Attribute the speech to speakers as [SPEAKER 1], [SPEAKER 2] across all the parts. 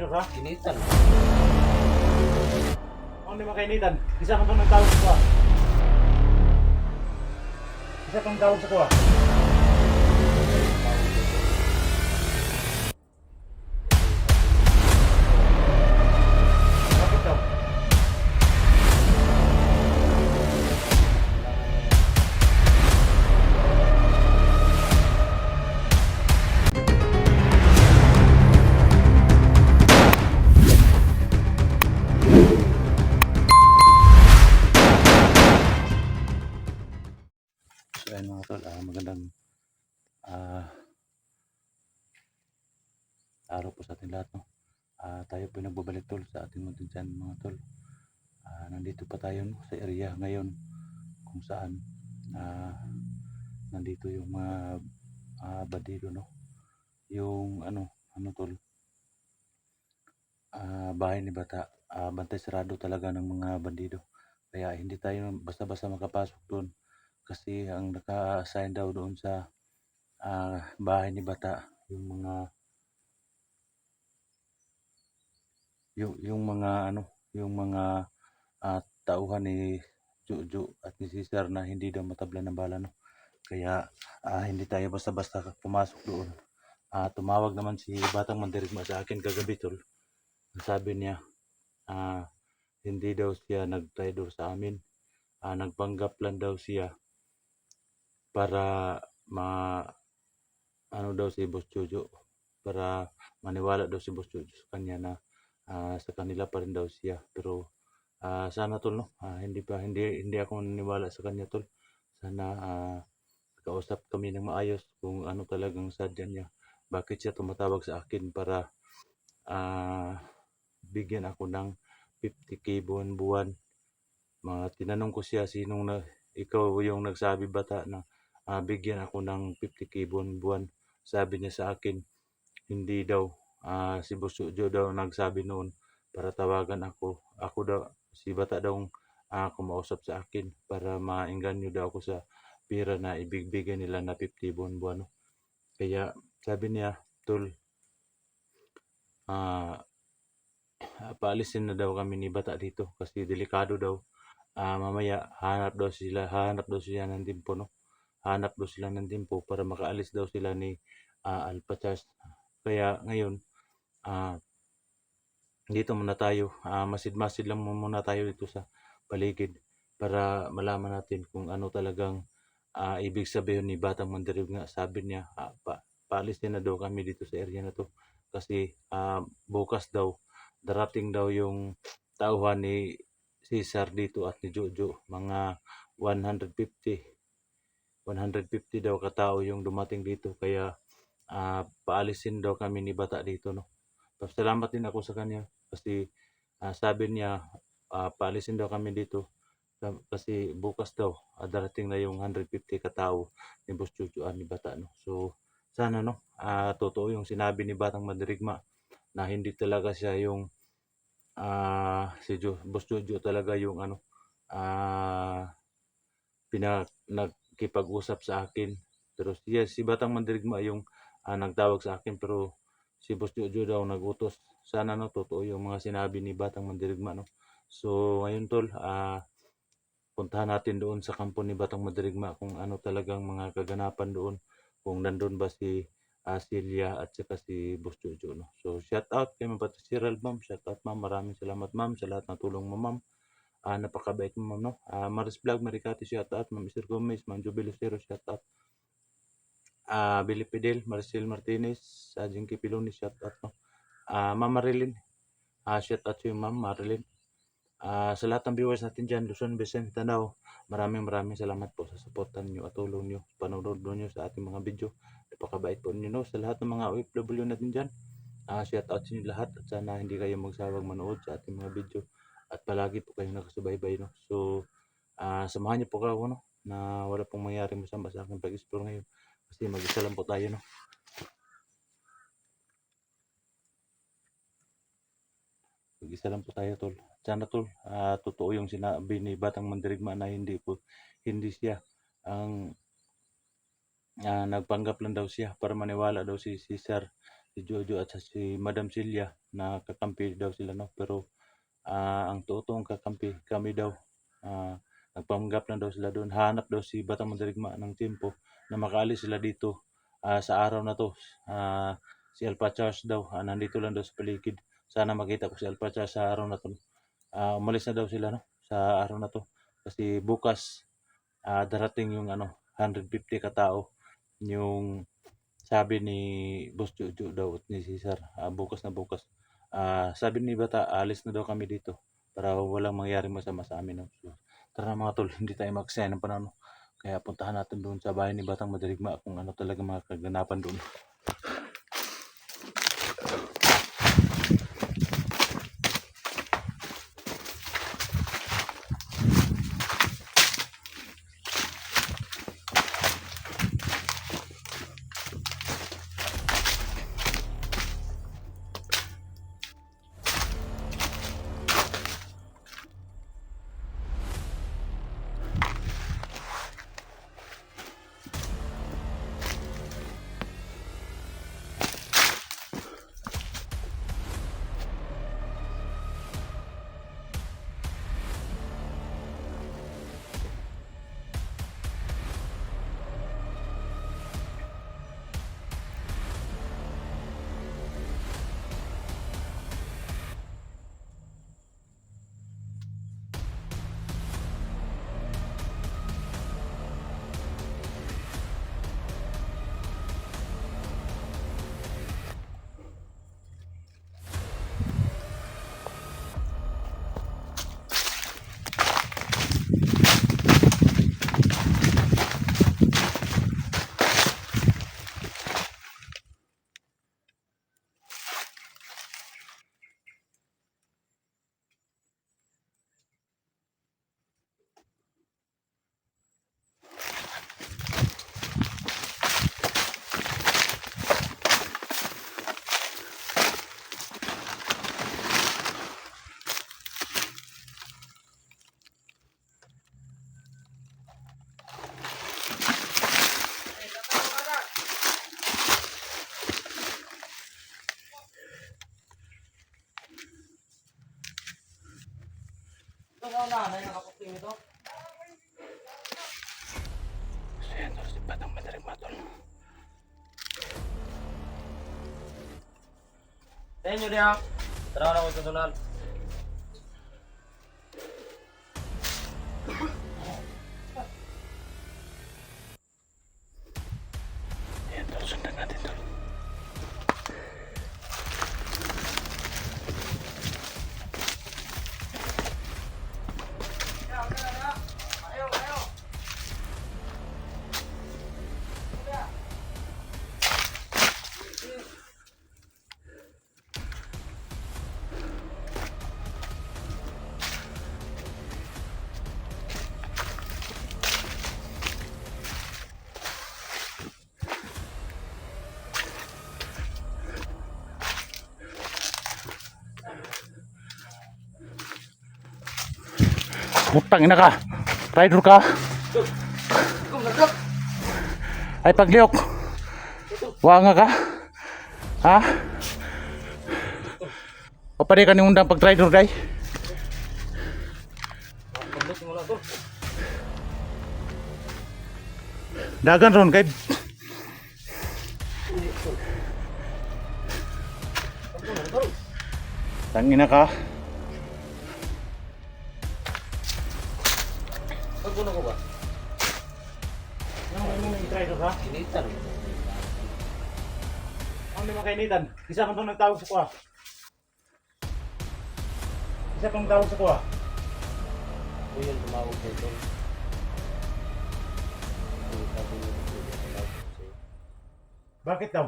[SPEAKER 1] Traitor ha?
[SPEAKER 2] Initan.
[SPEAKER 1] Ano di makainitan? Isa kang nagtawag sa kuha. Isa kang tawag sa kuha. Bakit daw?
[SPEAKER 3] So ayun mga tol, magandang araw po sa ating lahat. No? Tayo po nagbabalik tol sa ating muntin dyan mga tol. Nandito pa tayo no, sa area ngayon kung saan nandito yung mga bandido, no? Yung ano tol, bahay ni Bata, bantay sarado talaga ng mga bandido. Kaya hindi tayo basta-basta makapasok doon kasi ang naka-assign daw doon sa bahay ni Bata yung mga yung mga yung mga tauhan ni Jojo at ni Cesar na hindi daw matablan ng bala, no? Kaya hindi tayo basta-basta pumasok doon. Tumawag naman si Batang Mandirigma sa akin kagabi tol. Sabi niya hindi daw siya nag-traitor sa amin. Nagpanggap lang daw siya para ano daw si Boss Jojo, para maniwala daw si Boss Jojo sa kanya na sa kanila pa rin daw siya. Pero sana tol, no? Hindi ako naniniwala sa kanya tol. Sana kausap kami ng maayos kung ano talagang sadya niya. Bakit siya tumatawag sa akin para bigyan ako ng 50k buwan-buwan. Tinanong ko siya, ikaw yung nagsabi Bata na bigyan ako ng 50k buwan-buwan. Sabi niya sa akin, hindi daw. Si Boss Jojo daw nagsabi noon para tawagan ako. Ako daw, si Bata daw kumausap sa akin para maengganyo daw ako sa pera na ibibigay nila na 50 buwan-buwan. No? Kaya sabi niya, tol, paalisin na daw kami ni Bata dito kasi delikado daw. Mamaya hanap daw siya ng timpo, no? Hanap daw sila ng timpo para makaalis daw sila ni Alpachas. Kaya ngayon dito muna tayo, masid-masid lang muna tayo dito sa paligid para malaman natin kung ano talagang ibig sabihin ni Batang Mandirigma. Sabi niya paalisin na daw kami dito sa area na to kasi bukas daw darating daw yung tauhan ni Cesar dito at ni Jojo. Mga 150 daw katao yung dumating dito. Kaya paalisin daw kami ni Bata dito, no? Salamat din ako sa kanya kasi sabi niya paalisin daw kami dito kasi bukas daw darating na yung 150 katao ni Boss Jojo ni Bata, no? So sana, no, totoo yung sinabi ni Batang Mandirigma na hindi talaga siya yung Boss Jojo talaga yung nagkipag-usap sa akin. Pero si Batang Mandirigma yung nagtawag sa akin, pero si Boss Jojo daw nagutos. Sana, no, totoo yung mga sinabi ni Batang Mandirigma, no? So ngayon tol, puntahan natin doon sa kampo ni Batang Mandirigma kung ano talagang mga kaganapan doon, kung nandun ba si Celia at saka si Boss Jojo, no? So shout out kay Ma'am Patricia, ma'am. Shout out ma'am. Maraming salamat ma'am sa lahat ng tulong mo ma'am. Napakabait mo ma'am, no? Maris Vlog Maricati, shout out. Ma'am Mr. Gomez, Ma'am Jubil Lucero, shout out. Billy Fidel, Marcel Martinez, Jinky Piloni, shout out, no? Ma'am Marilyn, shout out to you ma'am Marilyn. Sa lahat ng viewers natin dyan, Luzon, Visayas, Mindanao, maraming salamat po sa suportan nyo at tulong nyo, panonood nyo sa ating mga video. Napakabait po nyo, no? Sa lahat ng mga OFW natin dyan, shout out sa inyo lahat at sana hindi kayo magsawang manood sa ating mga video at palagi po kayong nakasubaybay, no? So samahan niyo po ako, no, na wala pong mangyaring masama sa aking pag-explore ngayon kasi mag-isa lang po tayo, no? Mag-isa lang po tayo tol. Sana tol, totoo yung sinabi ni Batang Mandirigma na hindi siya ang nagpanggap lang daw siya para maniwala daw si Cesar si Jojo at si Madam Celia na kakampi daw sila, no? Pero ang totoong kakampi kami daw. Nagpanggap na daw sila doon. Hanap daw si Batang Mandirigma ng tiempo na makaalis sila dito sa araw na to. Si Alpha Charles daw, nandito lang daw sa paligid. Sana makita ko si Alpha Charles sa araw na to. Umalis na daw sila, no? Sa araw na to. Kasi bukas darating yung 150 katao. Yung sabi ni Boss Jojo daw at ni Cesar, bukas na bukas. Sabi ni Bata, alis na daw kami dito para walang mangyaring masama sa amin, no? So, tara na mga tol, hindi tayo magsaya ng panahon, no? Kaya puntahan natin doon sa bahay ni Batang Mandirigma kung ano talaga mga kaganapan doon. Ayan, tol, si Batang Mandirigma, tol.
[SPEAKER 2] Tenyo dia. Tara na ko tunal.
[SPEAKER 3] Ayan, tol, sundan natin, tol. Putang ina ka. Rider ka. Ay pagliok. Wanga ka. Ha? O pare ka ni undang pag rider day.
[SPEAKER 2] Pagdot mo na to.
[SPEAKER 3] Dagan ron kay. Tangina ka.
[SPEAKER 2] Pagkuno ko ba?
[SPEAKER 1] Ano yung driver ha?
[SPEAKER 2] Initan.
[SPEAKER 1] Ano yung kainitan? Isa man pang nagtawag sa kuha. Isa pang tawag sa kuha.
[SPEAKER 2] Ako yun tumawag sa ito. Sabi niya tumawag sa'yo.
[SPEAKER 1] Bakit daw?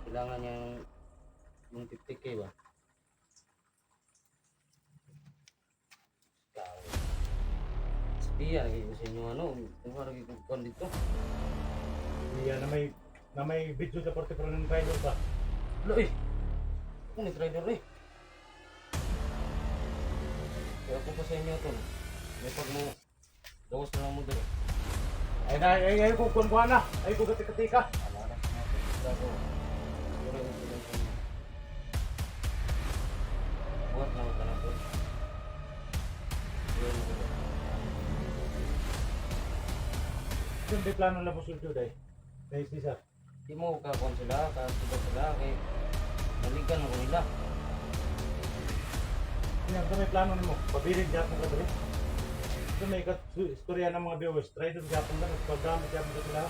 [SPEAKER 2] Kailangan niya yung 50K ba? Iya, lagi ko sa inyo kung lagi ko dito.
[SPEAKER 1] Iya na may video sa porte pro ng driver pa.
[SPEAKER 2] Lo eh. Ako ni trader eh. Kaya ako pa sa inyo to. May pag mo gawas na lang mo dito.
[SPEAKER 1] Ay ko kuan na. Ay ko katika.
[SPEAKER 2] Alaras na ito. Sila ko. Siguro yung sila ko. Buhat lang ka na ito. Siguro yung sila.
[SPEAKER 1] Yung di plano lang mo sulto day. Kay Cesar.
[SPEAKER 2] Di mo kakon sila, kakasuba sila, kay naligan ako nila.
[SPEAKER 1] Yan, may plano nimo. Pabilin Japon ka dali. Ito may istorya ng mga viewers. Try doon Japon lang. Pagdamit Japon ka sila.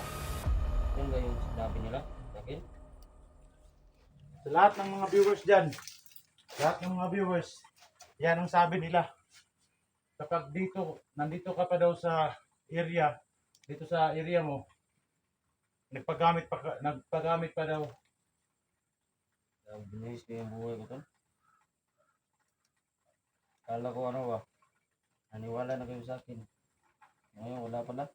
[SPEAKER 2] Yun ba yung sinabi nila sa akin?
[SPEAKER 1] Sa lahat ng mga viewers dyan. Lahat ng mga viewers. Yan ang sabi nila. Kapag nandito ka pa daw sa area. Dito sa area mo. Nagpagamit pa daw.
[SPEAKER 2] Binis ko yung buhay ko to. Kala ko ano ba? Naniwala na kayo sa akin. Ngayon wala pala.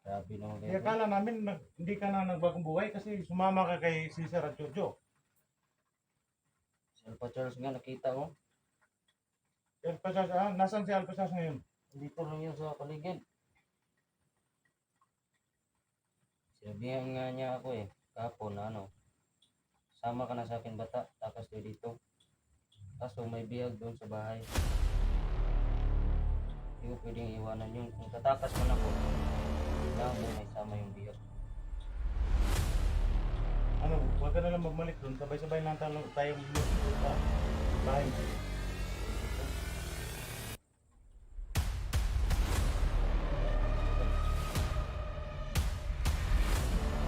[SPEAKER 2] Grabe naman
[SPEAKER 1] Kaya
[SPEAKER 2] kayo.
[SPEAKER 1] akala namin hindi ka na nagbagong buhay kasi sumama ka kay Cesar at Jojo.
[SPEAKER 2] Si Alpha Charles nga nakita ko.
[SPEAKER 1] Alpha Charles, nasaan si Alpha Charles ngayon?
[SPEAKER 2] Dito lang yun sa paligid. Sinabihan nga niya ako kahapon na sama ka na sa akin bata, takas tayo dito. Kaso may bihag doon sa bahay. Hindi ko pwedeng iwanan yun. Kung tatakas man ako, kailangan mo may sama yung bihag.
[SPEAKER 1] Huwag ka na lang magmalik doon. Sabay-sabay lang tayong sa bahay mo.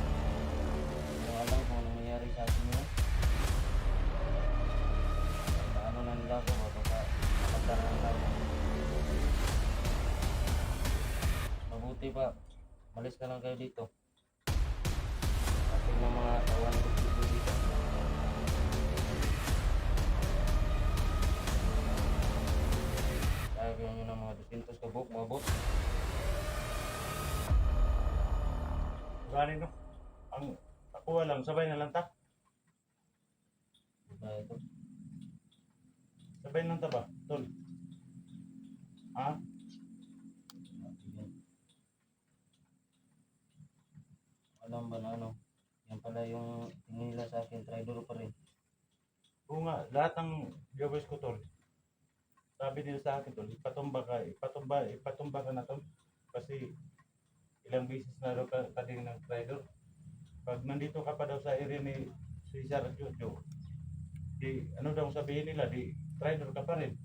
[SPEAKER 2] Kung alam kung anong nangyari sa akin yun, ano na nila ako, baka nakatara na ako. Mabuti pa, malis ka lang kayo dito. Ating ng mga kawan ko dito. Kaya nyo ng mga 200 kabuk, mga bot.
[SPEAKER 1] Gani no? Ang nakuha lang, sabay na lang ta.
[SPEAKER 2] Diba ito?
[SPEAKER 1] Sabay lang ta ba? Tol. Ha?
[SPEAKER 2] Alam ba na yan pala yung tingin nila sa akin, traidor pa rin.
[SPEAKER 1] Oo nga, lahat ng viewers ko tol. Sabi nila sa akin tol, ipatumba ka na tol. Kasi ilang beses na daw ka din ng trader. Pag nandito ka pa daw sa area ni Cesar at Jojo, di ano daw sabihin nila, di trader ka pa rin.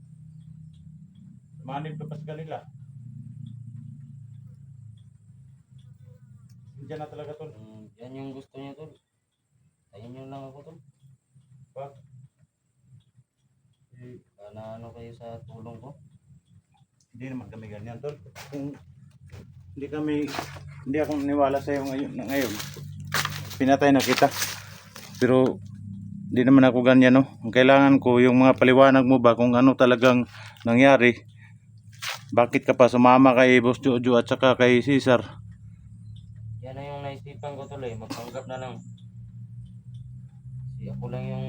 [SPEAKER 1] Manib ka pa sa kanila. Diyan na talaga tol.
[SPEAKER 2] Yan yung gusto niya tol. Tayin nyo lang ako tol.
[SPEAKER 1] Pag eh,
[SPEAKER 2] Na kayo sa tulong ko.
[SPEAKER 1] hindi naman kami ganyan tol. Kung hindi ako naniwala sa iyo ngayon. Pinatay na kita. Pero hindi naman ako ganyan no. Ang kailangan ko yung mga paliwanag mo ba kung ano talagang nangyari. Bakit ka pa sumama kay Boss Jojo at saka kay Cesar?
[SPEAKER 2] Yan na yung naisipan ko tuloy. Magpanggap na lang. Kasi ako lang yung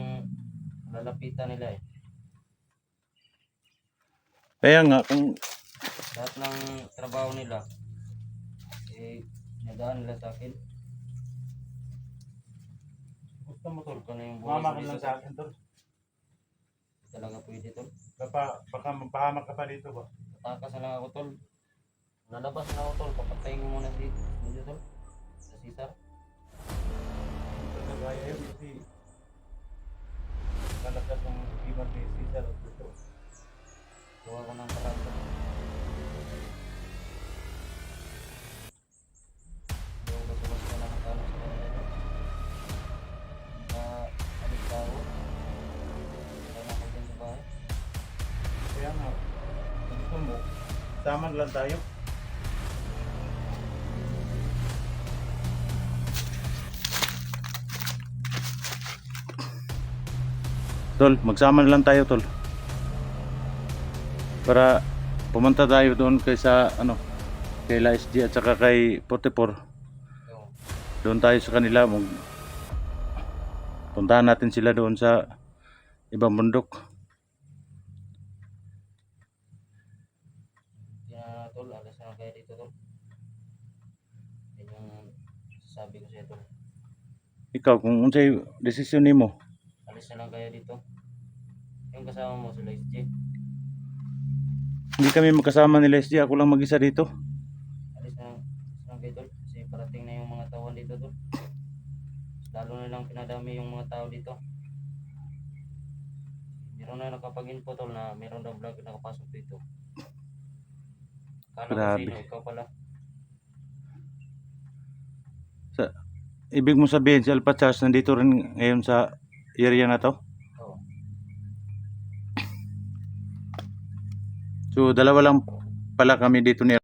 [SPEAKER 2] lalapitan nila
[SPEAKER 3] Kaya nga, kung
[SPEAKER 2] Lahat ng trabaho nila, nadaan nila sa akin.
[SPEAKER 1] Gusto mo tol,
[SPEAKER 2] Ito na yung buhay
[SPEAKER 1] sumama
[SPEAKER 2] ko
[SPEAKER 1] ka lang
[SPEAKER 2] dito.
[SPEAKER 1] sa akin tol.
[SPEAKER 2] Hindi talaga pwede tol.
[SPEAKER 1] Baka mapahamak ka pa dito ba?
[SPEAKER 2] Tatakas na lang ako tol. Lalabas na ako tol. Papatayin ko muna si tol. Sa Cesar.
[SPEAKER 1] Kaya yun kasi kalakas ng iba ni Cesar at Jojo.
[SPEAKER 2] Gawa ko ng parang tol. Yung basumas ko na nakano sa kanila tol. Alis ka ako. Wala na ako dyan sa bahay.
[SPEAKER 1] Kaya nga, kung gusto mo, saman lang tayo.
[SPEAKER 3] tol, magsama na lang tayo tol. Para pumunta tayo doon kay kay La SG at saka kay 44.
[SPEAKER 2] Ito.
[SPEAKER 3] Doon tayo sa kanila, puntahan natin sila doon sa ibang bundok.
[SPEAKER 2] Yan na tol. Alas na kaya dito tol. sabi ko sa tol.
[SPEAKER 3] Ikaw kung unsay desisyon nimo?
[SPEAKER 2] Alis na lang kayo dito. Yung kasama mo sila SJ.
[SPEAKER 3] Hindi kami magkasama ni Leslie, ako lang mag-isa dito.
[SPEAKER 2] Alis na lang kayo tol. Kasi parating na yung mga tao dito tol. Lalo na lang pinadami yung mga tao dito. Meron na nakapag-info tol na meron daw vlog na nakapasok dito. Kala ko
[SPEAKER 3] Grabe.
[SPEAKER 2] sino, ikaw pala.
[SPEAKER 3] Ibig mo sabihin si Alpha Charles nandito rin ngayon sa area na to?
[SPEAKER 2] Oo.
[SPEAKER 3] So dalawa lang pala kami dito ni